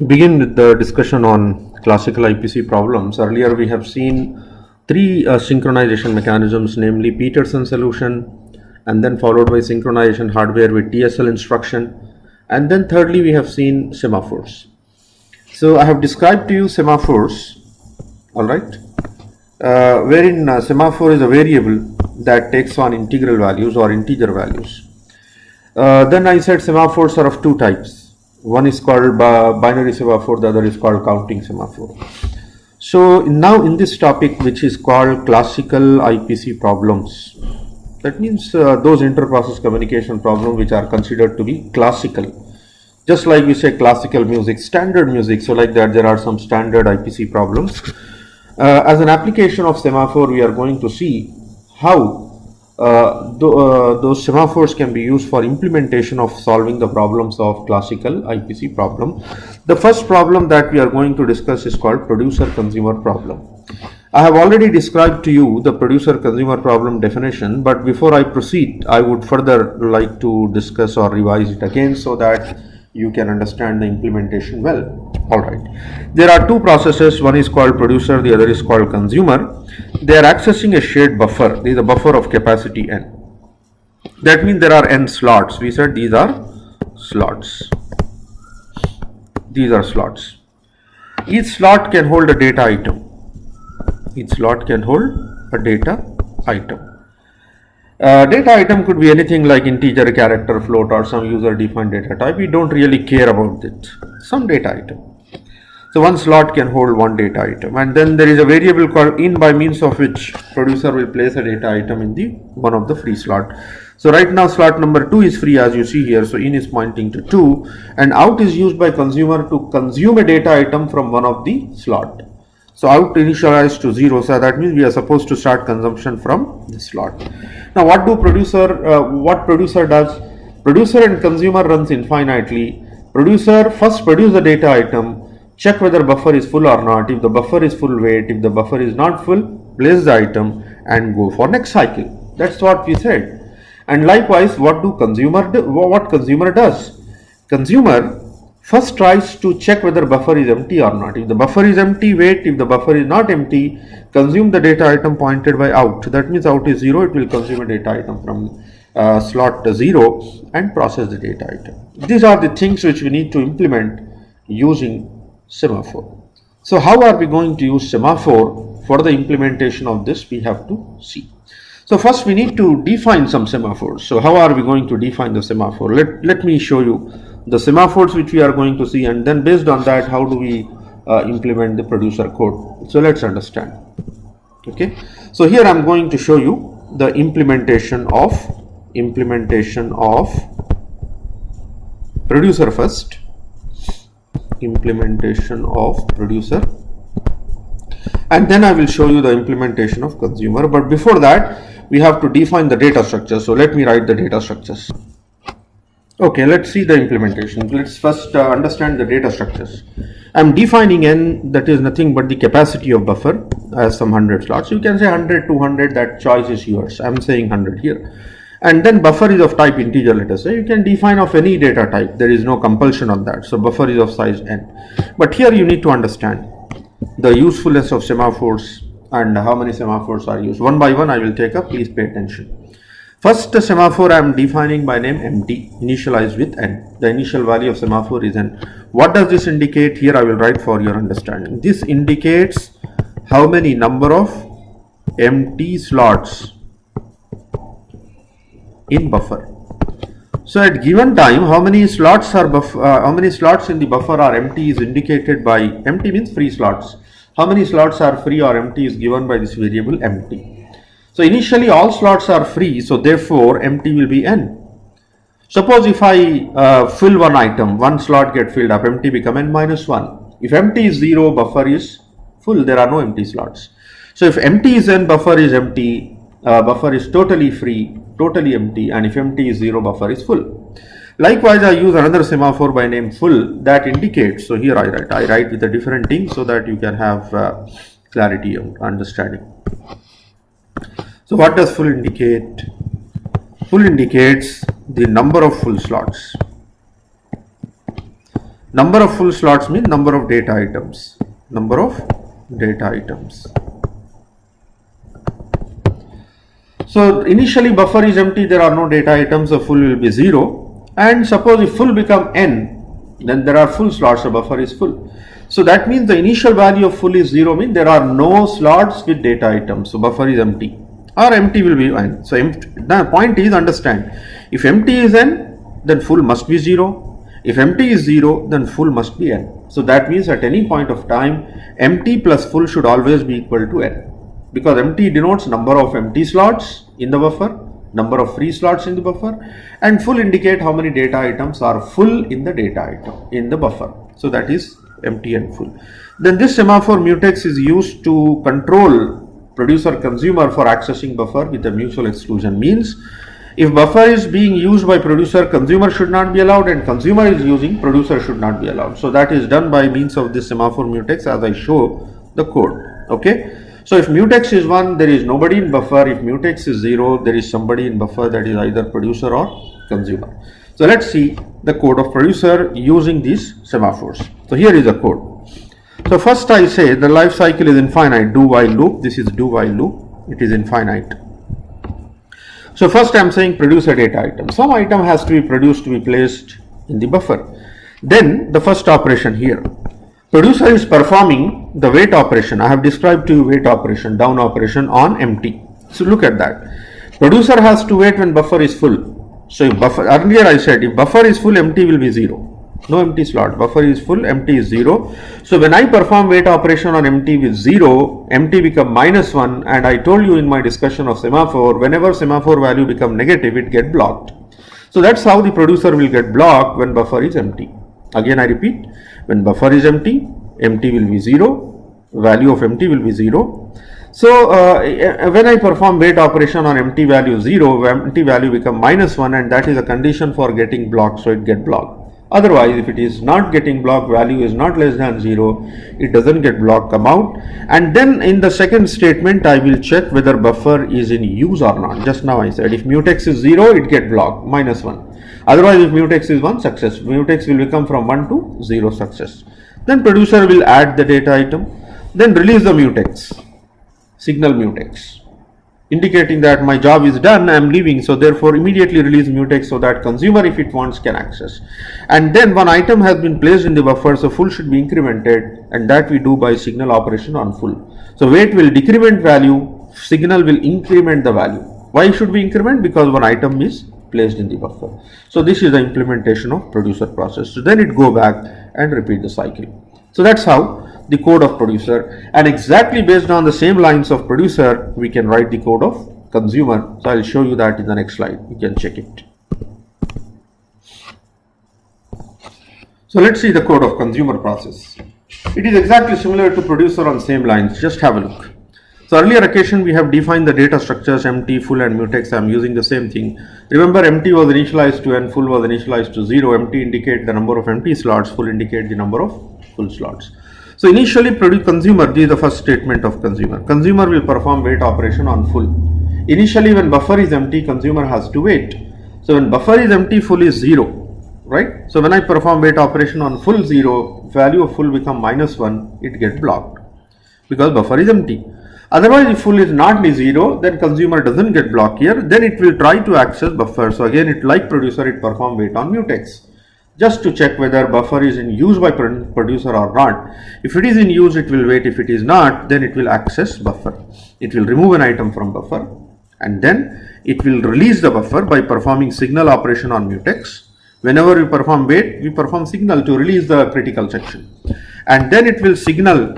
Begin with the discussion on classical IPC problems. Earlier we have seen three synchronization mechanisms, namely Peterson solution, and then followed by synchronization hardware with TSL instruction, and then thirdly we have seen semaphores. So I have described to you semaphores, all right, wherein semaphore is a variable that takes on integral values or integer values. Then I said semaphores are of two types. One is called binary semaphore, the other is called counting semaphore. So now in this topic, which is called classical IPC problems, that means those inter-process communication problems which are considered to be classical. Just like we say classical music, standard music, so like that there are some standard IPC problems. As an application of semaphore, we are going to see how those semaphores can be used for implementation of solving the problems of classical IPC problem. The first problem that we are going to discuss is called producer-consumer problem. I have already described to you the producer-consumer problem definition, but before I proceed, I would further like to discuss or revise it again so that you can understand the implementation well. Alright, there are two processes, one is called producer, the other is called consumer. They are accessing a shared buffer. This is a buffer of capacity n. That means there are n slots. We said these are slots. These are slots. Each slot can hold a data item. Each slot can hold a data item. Data item could be anything like integer, character, float, or some user defined data type. We don't really care about it. Some data item. So one slot can hold one data item, and then there is a variable called in, by means of which producer will place a data item in the one of the free slot. So right now slot number 2 is free, as you see here. So in is pointing to 2, and out is used by consumer to consume a data item from one of the slot. So out initialized to 0, so that means we are supposed to start consumption from this slot. Now what producer does? Producer and consumer runs infinitely. Producer first produce the data item, check whether buffer is full or not. If the buffer is full, wait. If the buffer is not full, place the item and go for next cycle. That's what we said. And likewise, what consumer does? Consumer first tries to check whether buffer is empty or not. If the buffer is empty, wait. If the buffer is not empty, consume the data item pointed by out. That means out is 0. It will consume a data item from slot 0 and process the data item. These are the things which we need to implement using semaphore. So how are we going to use semaphore? For the implementation of this, we have to see. So first we need to define some semaphores. So how are we going to define the semaphore? Let me show you the semaphores which we are going to see, and then based on that, how do we implement the producer code? So let's understand. Okay. So here I'm going to show you the implementation of producer first. Implementation of producer, and then I will show you the implementation of consumer. But before that, we have to define the data structure. So let me write the data structures. Okay, let's see the implementation. Let's first understand the data structures. I'm defining n, that is nothing but the capacity of buffer, as some 100 slots. You can say 100, 200, that choice is yours. I'm saying 100 here. And then buffer is of type integer, let us say. You can define of any data type. There is no compulsion on that. So buffer is of size n. But here you need to understand the usefulness of semaphores and how many semaphores are used. One by one I will take up. Please pay attention. First semaphore I am defining by name empty, initialized with n. The initial value of semaphore is n. What does this indicate? Here I will write for your understanding. This indicates how many number of empty slots in buffer. So at given time, how many slots in the buffer are empty is indicated by empty, means free slots. How many slots are free or empty is given by this variable empty. So initially all slots are free, so therefore empty will be n. Suppose if I fill one item, one slot get filled up, empty become n minus 1. If empty is 0, buffer is full, there are no empty slots. So if empty is n, buffer is empty, buffer is totally free, totally empty, and if empty is 0, buffer is full. Likewise, I use another semaphore by name full that indicates. So here I write with a different thing so that you can have clarity and understanding. So what does full indicate? Full indicates the number of full slots. Number of full slots means number of data items. Number of data items. So initially buffer is empty, there are no data items, so full will be 0. And suppose if full become n, then there are full slots, so buffer is full. So that means the initial value of full is 0, means there are no slots with data items, so buffer is empty, or empty will be n. So the point is, understand, if empty is n, then full must be 0. If empty is 0, then full must be n. So that means at any point of time, empty plus full should always be equal to n, because empty denotes number of empty slots in the buffer, number of free slots in the buffer, and full indicate how many data items are full in the data item in the buffer. So that is empty and full. Then this semaphore mutex is used to control producer consumer for accessing buffer with a mutual exclusion. Means if buffer is being used by producer, consumer should not be allowed, and consumer is using, producer should not be allowed. So that is done by means of this semaphore mutex as I show the code. Okay. So if mutex is 1, there is nobody in buffer. If mutex is 0, there is somebody in buffer, that is either producer or consumer. So let's see the code of producer using these semaphores. So here is the code. So first I say the life cycle is infinite, do while loop. This is do while loop. It is infinite. So first I am saying produce a data item. Some item has to be produced to be placed in the buffer. Then the first operation here. Producer is performing the wait operation. I have described to you wait operation, down operation on empty. So look at that. Producer has to wait when buffer is full. So if buffer, earlier I said if buffer is full, empty will be 0. No empty slot. Buffer is full, empty is 0. So when I perform wait operation on empty with 0, empty become -1, and I told you in my discussion of semaphore, whenever semaphore value become negative, it get blocked. So that's how the producer will get blocked when buffer is empty. Again I repeat, when buffer is empty, empty will be 0, value of empty will be 0. So when I perform wait operation on empty value 0, empty value become -1, and that is a condition for getting blocked, so it get blocked. Otherwise, if it is not getting blocked, value is not less than 0, it doesn't get blocked, come out. And then in the second statement, I will check whether buffer is in use or not. Just now I said if mutex is 0, it get blocked, -1. Otherwise, if mutex is 1, success. Mutex will become from 1 to 0, success. Then producer will add the data item, then release the mutex, signal mutex, indicating that my job is done, I am leaving, so therefore immediately release mutex so that consumer, if it wants, can access. And then one item has been placed in the buffer, so full should be incremented, and that we do by signal operation on full. So wait will decrement value, signal will increment the value. Why should we increment? Because one item is placed in the buffer. So this is the implementation of producer process. So then it go back and repeat the cycle. So that's how the code of producer, and exactly based on the same lines of producer, we can write the code of consumer. So I'll show you that in the next slide. You can check it. So let's see the code of consumer process. It is exactly similar to producer on same lines. Just have a look. So earlier occasion we have defined the data structures empty, full and mutex. I am using the same thing. Remember, empty was initialized to n, full was initialized to 0. Empty indicate the number of empty slots, full indicate the number of full slots. So initially consumer, this is the first statement of consumer. Consumer will perform wait operation on full. Initially when buffer is empty, consumer has to wait. So when buffer is empty, full is 0, right? So when I perform wait operation on full 0, value of full become -1, it get blocked because buffer is empty. Otherwise, if full is not 0, then consumer doesn't get blocked here. Then it will try to access buffer. So again, it like producer, it perform wait on mutex, just to check whether buffer is in use by producer or not. If it is in use, it will wait. If it is not, then it will access buffer. It will remove an item from buffer, and then it will release the buffer by performing signal operation on mutex. Whenever we perform wait, we perform signal to release the critical section. And then it will signal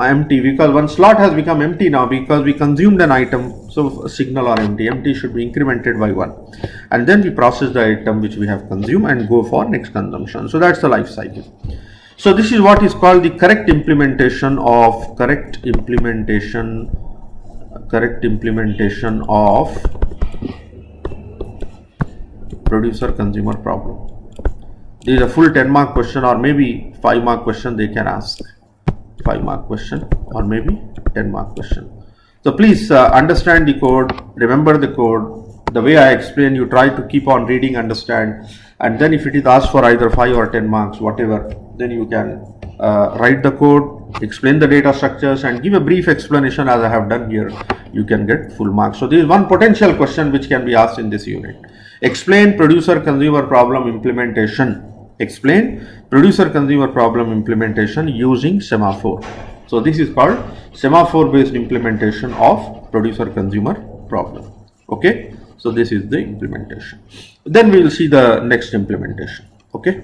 empty, because one slot has become empty now because we consumed an item. So signal or empty, empty should be incremented by 1, and then we process the item which we have consumed and go for next consumption. So that's the life cycle. So this is what is called the correct implementation of producer consumer problem. This is a full 10-mark question, or maybe 5-mark question they can ask. 5-mark question or maybe 10-mark question. So please understand the code, remember the code. The way I explain, you try to keep on reading, understand, And then if it is asked for either 5 or 10 marks, whatever, then you can write the code, explain the data structures, and give a brief explanation as I have done here. You can get full marks. So this is one potential question which can be asked in this unit. Explain producer-consumer problem implementation. Explain producer-consumer problem implementation using semaphore. So this is called semaphore-based implementation of producer-consumer problem. Okay. So this is the implementation. Then we will see the next implementation. Okay.